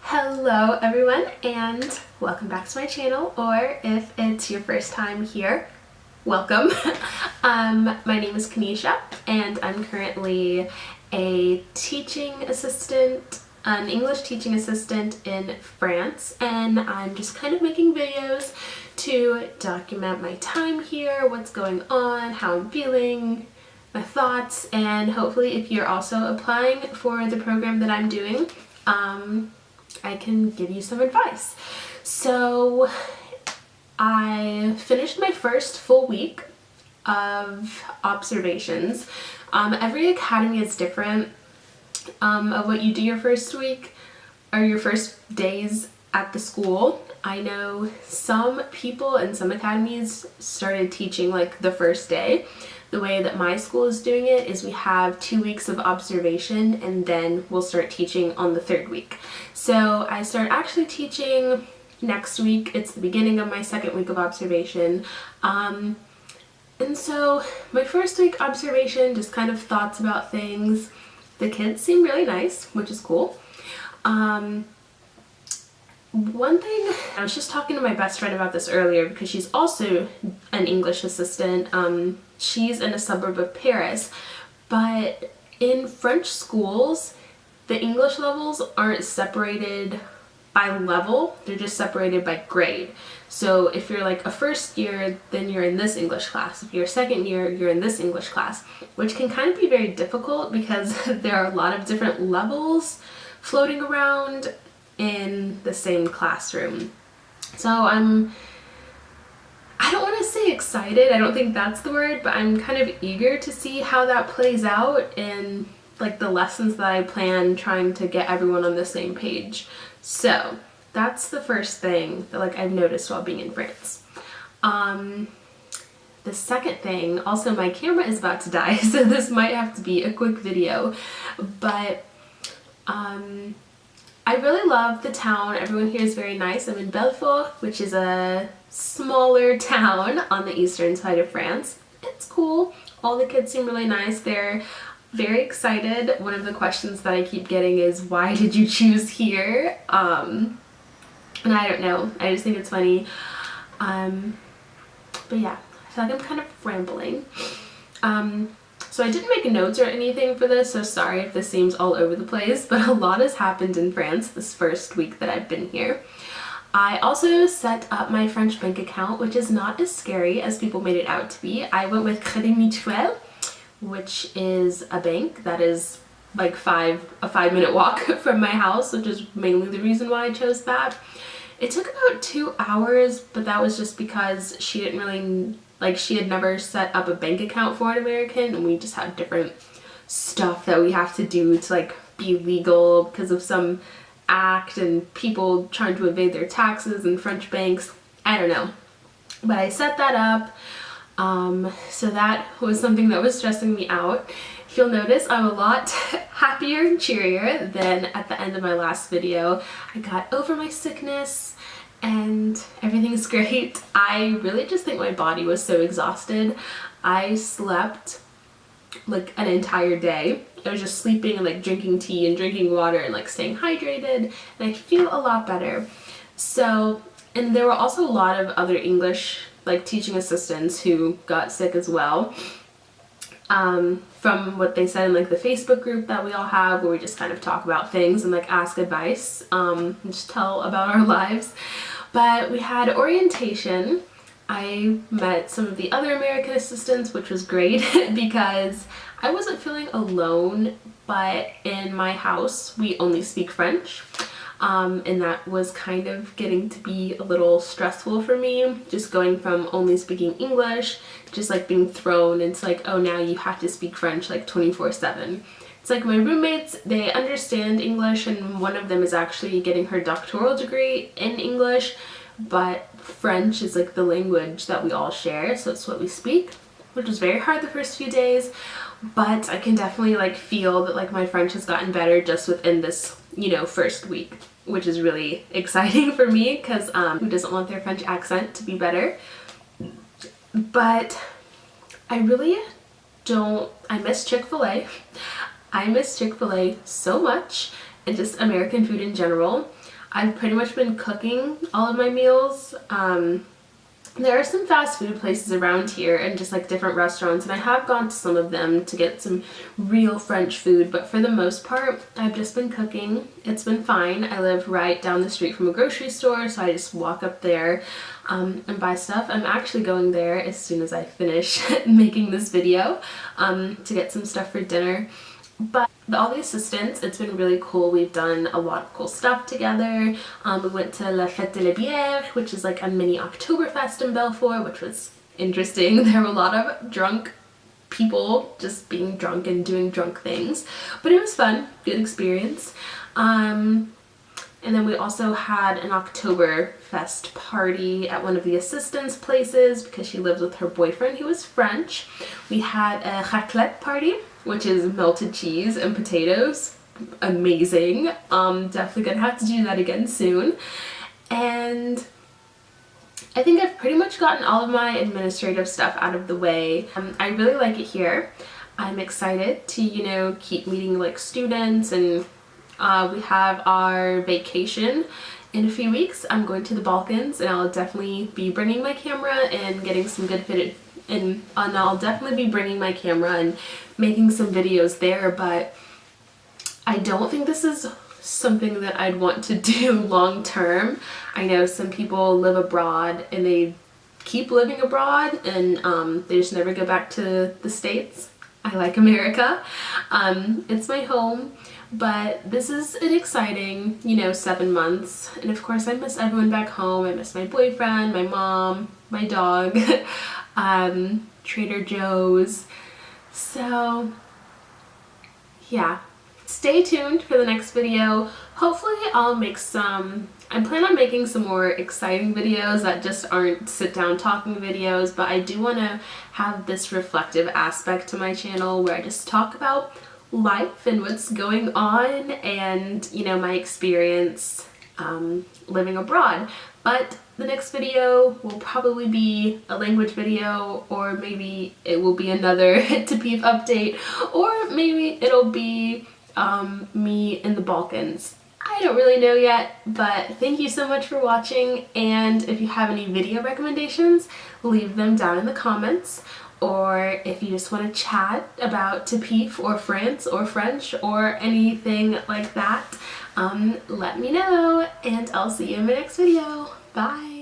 Hello everyone and welcome back to my channel, or if it's your first time here, welcome. My name is Kanisha and I'm currently a teaching assistant, an English teaching assistant in France, and I'm just kind of making videos to document my time here, what's going on, how I'm feeling, my thoughts, and hopefully if you're also applying for the program that I'm doing, I can give you some advice. So I finished my first full week of observations. Every academy is different of what you do your first week or your first days at the school. I know some people in some academies started teaching like the first day. The way that my school is doing it is we have 2 weeks of observation and then we'll start teaching on the third week. So I start actually teaching next week. It's the beginning of my second week of observation. And so my first week observation, just kind of thoughts about things. The kids seem really nice, which is cool. One thing, I was just talking to my best friend about this earlier because she's also an English assistant. She's in a suburb of Paris, but in French schools, the English levels aren't separated by level, they're just separated by grade. So if you're like a first year, then you're in this English class. If you're a second year, you're in this English class, which can kind of be very difficult because there are a lot of different levels floating around in the same classroom. So I don't want to say excited, I don't think that's the word, but I'm kind of eager to see how that plays out in like the lessons that I plan, trying to get everyone on the same page. So that's the first thing that like I've noticed while being in France. The second thing, also my camera is about to die, so this might have to be a quick video, but I really love the town. Everyone here is very nice. I'm in Belfort, which is a smaller town on the eastern side of France. It's cool. All the kids seem really nice. They're very excited. One of the questions that I keep getting is, why did you choose here? And I don't know. I just think it's funny. But yeah, I feel like I'm kind of rambling. So I didn't make notes or anything for this, so sorry if this seems all over the place, but a lot has happened in France this first week that I've been here. I also set up my French bank account, which is not as scary as people made it out to be. I went with Crédit Mutuel, which is a bank that is like a 5-minute walk from my house, which is mainly the reason why I chose that. It took about 2 hours, but that was just because she didn't really, like, she had never set up a bank account for an American, and we just had different stuff that we have to do to like be legal because of some act and people trying to evade their taxes in French banks. I don't know, but I set that up. So that was something that was stressing me out. If you'll notice, I'm a lot happier and cheerier than at the end of my last video. I got over my sickness and everything's great. I really just think my body was so exhausted. I slept like an entire day. I was just sleeping and like drinking tea and drinking water and like staying hydrated, and I feel a lot better. So, and there were also a lot of other English like teaching assistants who got sick as well. From what they said in like the Facebook group that we all have, where we just kind of talk about things and like ask advice, and just tell about our lives. But we had orientation. I met some of the other American assistants, which was great because I wasn't feeling alone, but in my house we only speak French. And that was kind of getting to be a little stressful for me, just going from only speaking English, just like being thrown into like, oh, now you have to speak French like 24/7. It's like my roommates, they understand English, and one of them is actually getting her doctoral degree in English, but French is like the language that we all share, so it's what we speak, which was very hard the first few days, but I can definitely like feel that like my French has gotten better just within this, you know, first week, which is really exciting for me because who doesn't want their French accent to be better? But I really don't, I miss Chick-fil-A. I miss Chick-fil-A so much, and just American food in general. I've pretty much been cooking all of my meals. There are some fast food places around here and just like different restaurants, and I have gone to some of them to get some real French food, but for the most part I've just been cooking. It's been fine. I live right down the street from a grocery store, so I just walk up there and buy stuff. I'm actually going there as soon as I finish making this video to get some stuff for dinner. But all the assistants, it's been really cool. We've done a lot of cool stuff together. We went to La Fête de la Bière, which is like a mini Oktoberfest in Belfort, which was interesting. There were a lot of drunk people just being drunk and doing drunk things, but it was fun, good experience. And then we also had an Oktoberfest party at one of the assistants' places because she lives with her boyfriend who was French. We had a raclette party, which is melted cheese and potatoes. Amazing. Definitely gonna have to do that again soon. And I think I've pretty much gotten all of my administrative stuff out of the way. I really like it here. I'm excited to, you know, keep meeting like students, and we have our vacation in a few weeks. I'm going to the Balkans, and I'll definitely be bringing my camera and getting some good footage, and I'll definitely be bringing my camera and making some videos there, but I don't think this is something that I'd want to do long term. I know some people live abroad and they keep living abroad and they just never go back to the States. I like America. It's my home, but this is an exciting, you know, 7 months. And of course I miss everyone back home. I miss my boyfriend, my mom, my dog, Trader Joe's. So yeah, stay tuned for the next video. Hopefully I'll make some, I plan on making some more exciting videos that just aren't sit down talking videos, but I do want to have this reflective aspect to my channel where I just talk about life and what's going on and, you know, my experience living abroad. But the next video will probably be a language video, or maybe it will be another TAPIF update, or maybe it'll be me in the Balkans. I don't really know yet, but thank you so much for watching, and if you have any video recommendations, leave them down in the comments, or if you just want to chat about TAPIF or France or French or anything like that, let me know, and I'll see you in my next video. Bye!